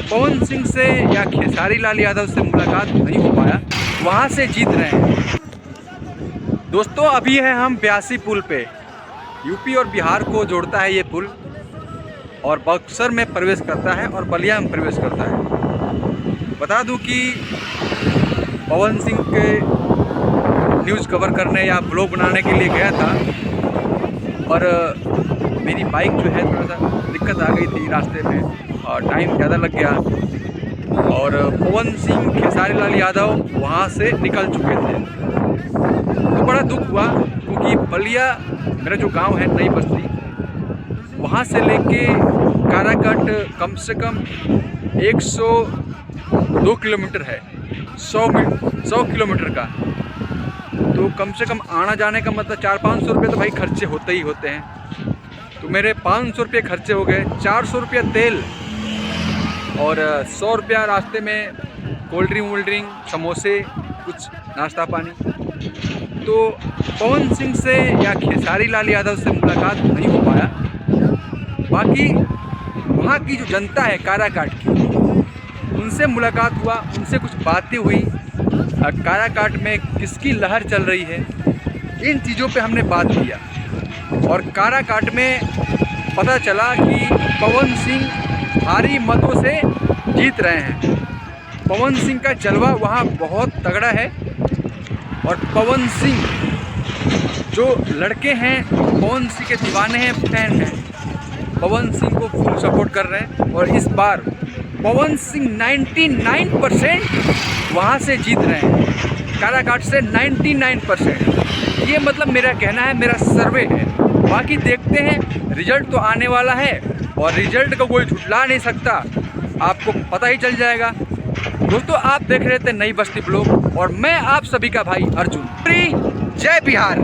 पवन सिंह से या खेसारी लाल यादव से मुलाकात नहीं हो पाया, वहाँ से जीत रहे हैं। दोस्तों अभी है हम ब्यासी पुल पे। यूपी और बिहार को जोड़ता है ये पुल, और बक्सर में प्रवेश करता है और बलिया में प्रवेश करता है। बता दूं कि पवन सिंह के न्यूज़ कवर करने या ब्लॉग बनाने के लिए गया था, और मेरी बाइक जो है थोड़ा सा दिक्कत आ गई थी रास्ते में और टाइम ज़्यादा लग गया। और पवन सिंह खेसारी लाल यादव वहाँ से निकल चुके थे, तो बड़ा दुख हुआ, क्योंकि बलिया मेरा जो गांव है नई बस्ती, वहाँ से लेके काराकट कम से कम 102 किलोमीटर है, 100 किलोमीटर का। तो कम से कम आना जाने का मतलब 400-500 रुपये तो भाई खर्चे होते ही होते हैं। तो मेरे 500 रुपये खर्चे हो गए, 400 रुपया तेल और 100 रुपया रास्ते में कोल्ड ड्रिंक समोसे कुछ नाश्ता पानी। तो पवन सिंह से या खेसारी लाल यादव से मुलाकात नहीं हो पाया। बाकी वहाँ की जो जनता है काराकाट की, उनसे मुलाकात हुआ, उनसे कुछ बातें हुई, काराकाट में किसकी लहर चल रही है, इन चीज़ों पे हमने बात किया। और काराकाट में पता चला कि पवन सिंह भारी मतों से जीत रहे हैं। पवन सिंह का जलवा वहाँ बहुत तगड़ा है, और पवन सिंह जो लड़के हैं पवन सिंह के दीवाने हैं, फैन हैं, पवन सिंह को फुल सपोर्ट कर रहे हैं। और इस बार पवन सिंह 99% वहाँ से जीत रहे हैं, काराकाट से 99%। ये मतलब मेरा कहना है, मेरा सर्वे है। बाकी देखते हैं, रिजल्ट तो आने वाला है और रिजल्ट को कोई झुठला नहीं सकता, आपको पता ही चल जाएगा। दोस्तों आप देख रहे थे नई बस्ती ब्लॉग, और मैं आप सभी का भाई अर्जुन। जय बिहार।